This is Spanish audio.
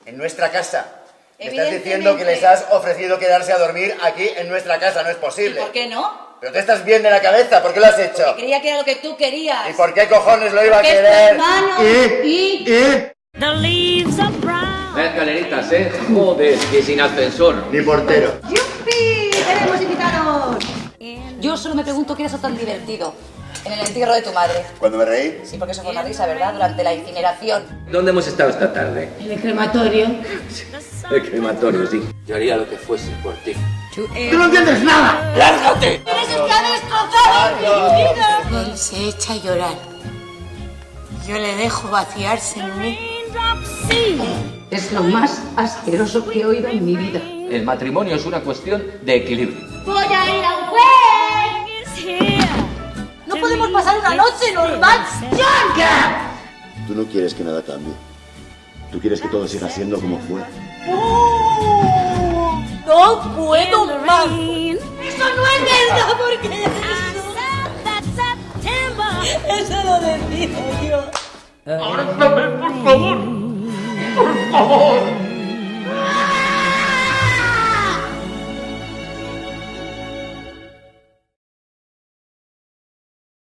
En nuestra casa. Me estás diciendo que les has ofrecido quedarse a dormir aquí en nuestra casa, no es posible. ¿Y por qué no? Pero te estás bien de la cabeza, ¿por qué lo has hecho? Porque creía que era lo que tú querías. ¿Y por qué cojones lo iba a Porque es tu querer? hermano. The leaves are brown. Hay escaleritas, ¿eh? Joder, que sin ascensor. Ni portero. ¡Yupi! ¡Tenemos invitados! Yo solo me pregunto qué era eso tan divertido en el entierro de tu madre. ¿Cuando me reí? Sí, porque eso fue una risa, ¿verdad? Durante la incineración. ¿Dónde hemos estado esta tarde? En el crematorio. El crematorio, sí. Yo haría lo que fuese por ti. ¡Tú no entiendes nada! ¡Lárgate! ¡Eres el que ha destrozado mi vida! Él se echa a llorar. Yo le dejo vaciarse en mí. Es lo más asqueroso que he oído en mi vida. El matrimonio es una cuestión de equilibrio. ¡Voy a ir a un juez! ¡No podemos pasar una noche normal! ¡Yanka! Tú no quieres que nada cambie. Tú quieres que todo siga siendo como fue. ¡No puedo más! ¡Eso no es verdad! Porque eso lo decido yo. ¡Ártame, por favor! ¡Por favor!